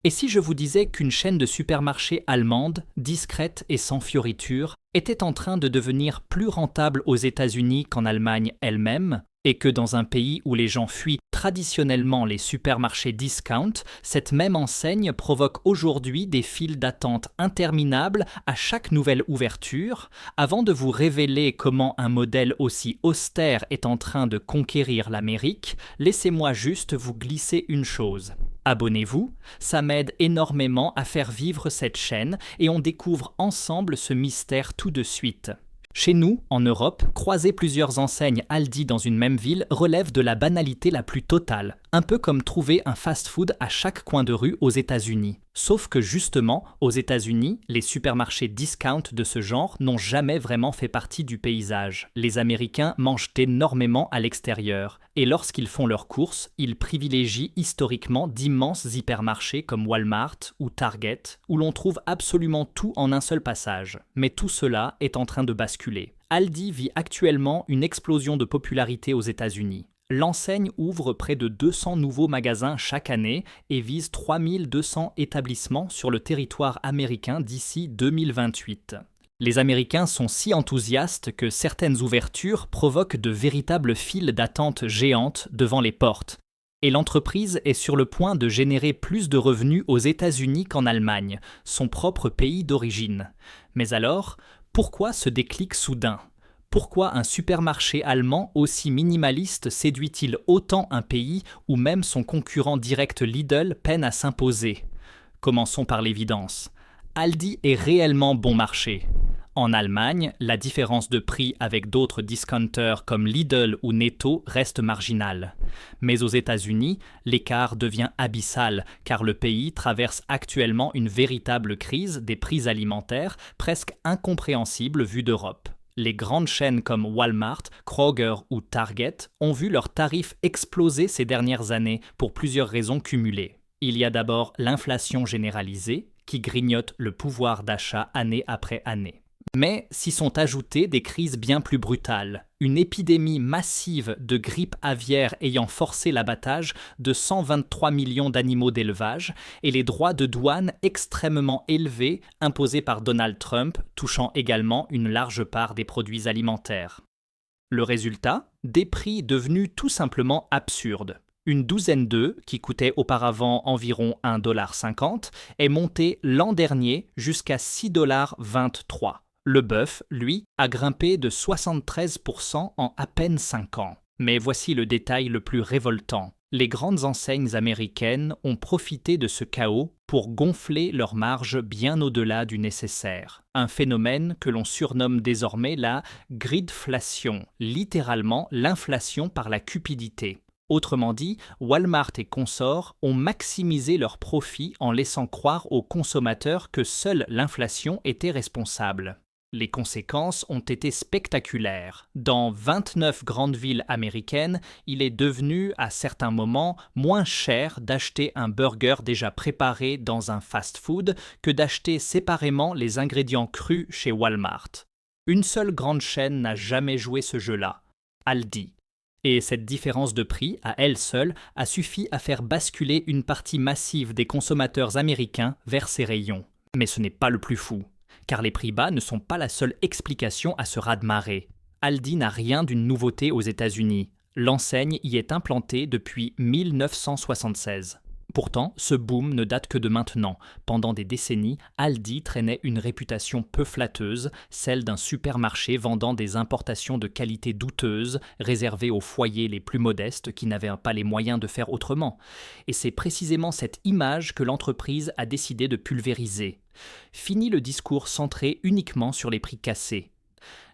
Et si je vous disais qu'une chaîne de supermarchés allemande, discrète et sans fioritures, était en train de devenir plus rentable aux États-Unis qu'en Allemagne elle-même, et que dans un pays où les gens fuient traditionnellement les supermarchés discount, cette même enseigne provoque aujourd'hui des files d'attente interminables à chaque nouvelle ouverture. Avant de vous révéler comment un modèle aussi austère est en train de conquérir l'Amérique, laissez-moi juste vous glisser une chose. Abonnez-vous, ça m'aide énormément à faire vivre cette chaîne et on découvre ensemble ce mystère tout de suite. Chez nous, en Europe, croiser plusieurs enseignes Aldi dans une même ville relève de la banalité la plus totale, un peu comme trouver un fast-food à chaque coin de rue aux États-Unis. Sauf que justement, aux États-Unis, les supermarchés discount de ce genre n'ont jamais vraiment fait partie du paysage. Les Américains mangent énormément à l'extérieur, et lorsqu'ils font leurs courses, ils privilégient historiquement d'immenses hypermarchés comme Walmart ou Target, où l'on trouve absolument tout en un seul passage. Mais tout cela est en train de basculer. Aldi vit actuellement une explosion de popularité aux États-Unis. L'enseigne ouvre près de 200 nouveaux magasins chaque année et vise 3200 établissements sur le territoire américain d'ici 2028. Les Américains sont si enthousiastes que certaines ouvertures provoquent de véritables files d'attente géantes devant les portes. Et l'entreprise est sur le point de générer plus de revenus aux États-Unis qu'en Allemagne, son propre pays d'origine. Mais alors, pourquoi ce déclic soudain ? Pourquoi un supermarché allemand aussi minimaliste séduit-il autant un pays où même son concurrent direct Lidl peine à s'imposer ? Commençons par l'évidence. Aldi est réellement bon marché. En Allemagne, la différence de prix avec d'autres discounters comme Lidl ou Netto reste marginale. Mais aux États-Unis, l'écart devient abyssal car le pays traverse actuellement une véritable crise des prix alimentaires presque incompréhensible vue d'Europe. Les grandes chaînes comme Walmart, Kroger ou Target ont vu leurs tarifs exploser ces dernières années pour plusieurs raisons cumulées. Il y a d'abord l'inflation généralisée qui grignote le pouvoir d'achat année après année. Mais s'y sont ajoutées des crises bien plus brutales. Une épidémie massive de grippe aviaire ayant forcé l'abattage de 123 millions d'animaux d'élevage et les droits de douane extrêmement élevés imposés par Donald Trump, touchant également une large part des produits alimentaires. Le résultat ? Des prix devenus tout simplement absurdes. Une douzaine d'œufs, qui coûtaient auparavant environ 1,50 $, est montée l'an dernier jusqu'à 6,23 $. Le bœuf, lui, a grimpé de 73% en à peine 5 ans. Mais voici le détail le plus révoltant. Les grandes enseignes américaines ont profité de ce chaos pour gonfler leurs marges bien au-delà du nécessaire. Un phénomène que l'on surnomme désormais la gridflation, littéralement l'inflation par la cupidité. Autrement dit, Walmart et consorts ont maximisé leurs profits en laissant croire aux consommateurs que seule l'inflation était responsable. Les conséquences ont été spectaculaires. Dans 29 grandes villes américaines, il est devenu, à certains moments, moins cher d'acheter un burger déjà préparé dans un fast-food que d'acheter séparément les ingrédients crus chez Walmart. Une seule grande chaîne n'a jamais joué ce jeu-là, Aldi. Et cette différence de prix, à elle seule, a suffi à faire basculer une partie massive des consommateurs américains vers ces rayons. Mais ce n'est pas le plus fou. Car les prix bas ne sont pas la seule explication à ce raz-de-marée. Aldi n'a rien d'une nouveauté aux États-Unis. L'enseigne y est implantée depuis 1976. Pourtant, ce boom ne date que de maintenant. Pendant des décennies, Aldi traînait une réputation peu flatteuse, celle d'un supermarché vendant des importations de qualité douteuse, réservées aux foyers les plus modestes qui n'avaient pas les moyens de faire autrement. Et c'est précisément cette image que l'entreprise a décidé de pulvériser. Fini le discours centré uniquement sur les prix cassés.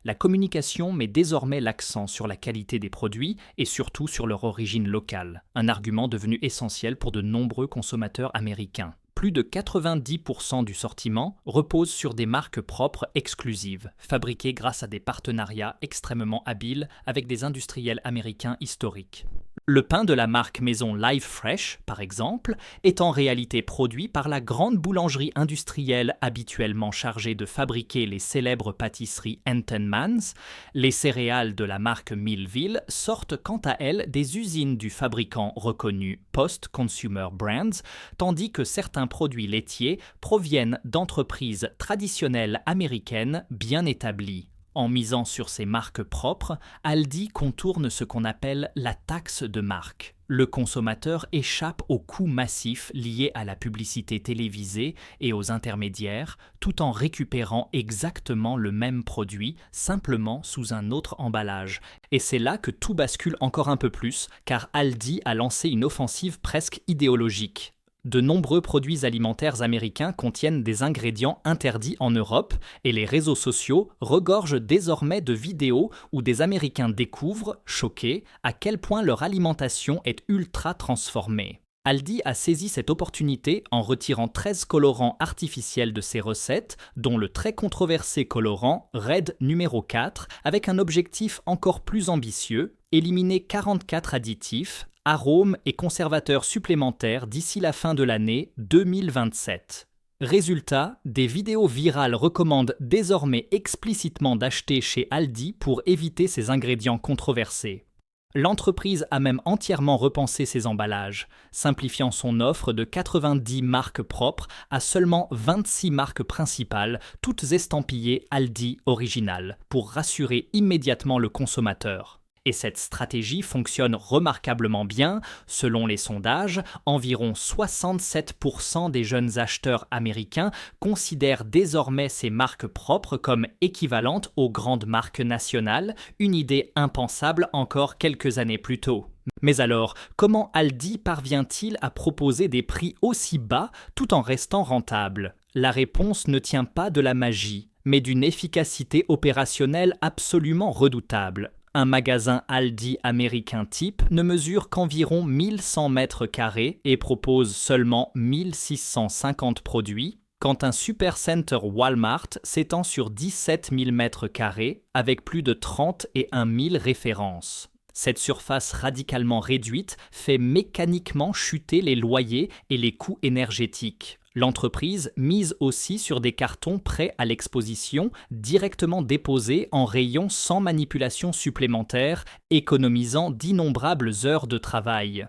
La communication met désormais l'accent sur la qualité des produits et surtout sur leur origine locale, un argument devenu essentiel pour de nombreux consommateurs américains. Plus de 90% du sortiment repose sur des marques propres exclusives, fabriquées grâce à des partenariats extrêmement habiles avec des industriels américains historiques. Le pain de la marque maison Live Fresh, par exemple, est en réalité produit par la grande boulangerie industrielle habituellement chargée de fabriquer les célèbres pâtisseries Entenmann's. Les céréales de la marque Millville sortent quant à elles des usines du fabricant reconnu Post Consumer Brands, tandis que certains produits laitiers proviennent d'entreprises traditionnelles américaines bien établies. En misant sur ses marques propres, Aldi contourne ce qu'on appelle la taxe de marque. Le consommateur échappe aux coûts massifs liés à la publicité télévisée et aux intermédiaires, tout en récupérant exactement le même produit, simplement sous un autre emballage. Et c'est là que tout bascule encore un peu plus, car Aldi a lancé une offensive presque idéologique. De nombreux produits alimentaires américains contiennent des ingrédients interdits en Europe et les réseaux sociaux regorgent désormais de vidéos où des Américains découvrent, choqués, à quel point leur alimentation est ultra transformée. Aldi a saisi cette opportunité en retirant 13 colorants artificiels de ses recettes, dont le très controversé colorant Red numéro 4, avec un objectif encore plus ambitieux, éliminer 44 additifs, arômes et conservateurs supplémentaires d'ici la fin de l'année 2027. Résultat, des vidéos virales recommandent désormais explicitement d'acheter chez Aldi pour éviter ces ingrédients controversés. L'entreprise a même entièrement repensé ses emballages, simplifiant son offre de 90 marques propres à seulement 26 marques principales, toutes estampillées Aldi Original, pour rassurer immédiatement le consommateur. Et cette stratégie fonctionne remarquablement bien. Selon les sondages, environ 67% des jeunes acheteurs américains considèrent désormais ces marques propres comme équivalentes aux grandes marques nationales, une idée impensable encore quelques années plus tôt. Mais alors, comment Aldi parvient-il à proposer des prix aussi bas tout en restant rentable ? La réponse ne tient pas de la magie, mais d'une efficacité opérationnelle absolument redoutable. Un magasin Aldi américain type ne mesure qu'environ 1100 mètres carrés et propose seulement 1650 produits, quand un supercenter Walmart s'étend sur 17 000 mètres carrés avec plus de 31 000 références. Cette surface radicalement réduite fait mécaniquement chuter les loyers et les coûts énergétiques. L'entreprise mise aussi sur des cartons prêts à l'exposition, directement déposés en rayon sans manipulation supplémentaire, économisant d'innombrables heures de travail.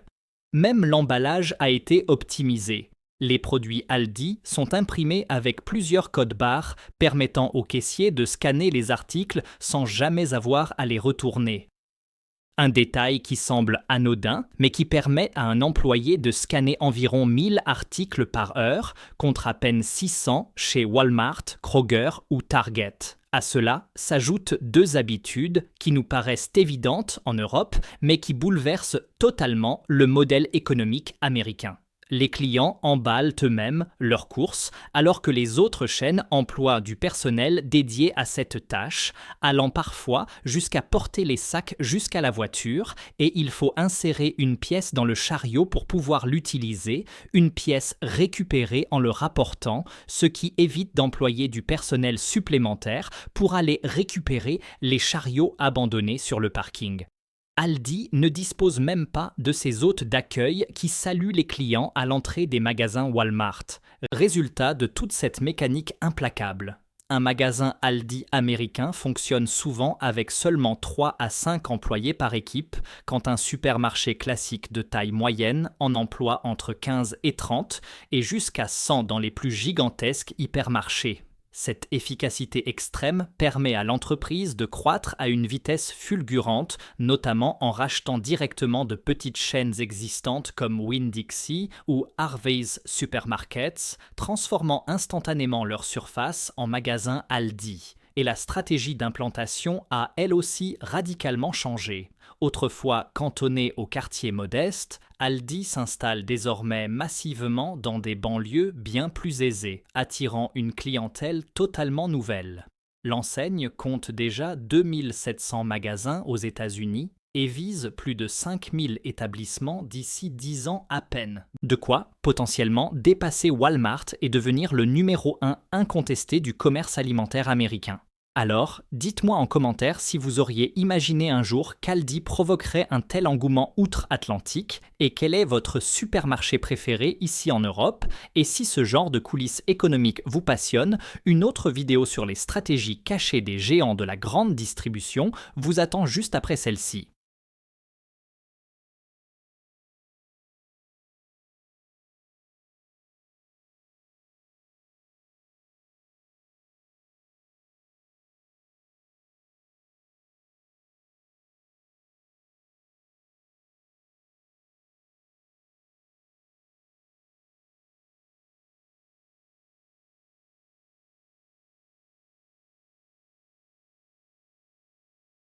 Même l'emballage a été optimisé. Les produits Aldi sont imprimés avec plusieurs codes barres permettant aux caissiers de scanner les articles sans jamais avoir à les retourner. Un détail qui semble anodin, mais qui permet à un employé de scanner environ 1000 articles par heure, contre à peine 600 chez Walmart, Kroger ou Target. À cela s'ajoutent deux habitudes qui nous paraissent évidentes en Europe, mais qui bouleversent totalement le modèle économique américain. Les clients emballent eux-mêmes leurs courses, alors que les autres chaînes emploient du personnel dédié à cette tâche, allant parfois jusqu'à porter les sacs jusqu'à la voiture, et il faut insérer une pièce dans le chariot pour pouvoir l'utiliser, une pièce récupérée en le rapportant, ce qui évite d'employer du personnel supplémentaire pour aller récupérer les chariots abandonnés sur le parking. Aldi ne dispose même pas de ses hôtes d'accueil qui saluent les clients à l'entrée des magasins Walmart. Résultat de toute cette mécanique implacable. Un magasin Aldi américain fonctionne souvent avec seulement 3 à 5 employés par équipe, quand un supermarché classique de taille moyenne en emploie entre 15 et 30 et jusqu'à 100 dans les plus gigantesques hypermarchés. Cette efficacité extrême permet à l'entreprise de croître à une vitesse fulgurante, notamment en rachetant directement de petites chaînes existantes comme Winn-Dixie ou Harvey's Supermarkets, transformant instantanément leur surface en magasins Aldi. Et la stratégie d'implantation a elle aussi radicalement changé. Autrefois cantonné aux quartiers modestes, Aldi s'installe désormais massivement dans des banlieues bien plus aisées, attirant une clientèle totalement nouvelle. L'enseigne compte déjà 2700 magasins aux États-Unis et vise plus de 5000 établissements d'ici 10 ans à peine. De quoi, potentiellement, dépasser Walmart et devenir le numéro 1 incontesté du commerce alimentaire américain. Alors, dites-moi en commentaire si vous auriez imaginé un jour qu'Aldi provoquerait un tel engouement outre-Atlantique et quel est votre supermarché préféré ici en Europe. Et si ce genre de coulisses économiques vous passionne, une autre vidéo sur les stratégies cachées des géants de la grande distribution vous attend juste après celle-ci.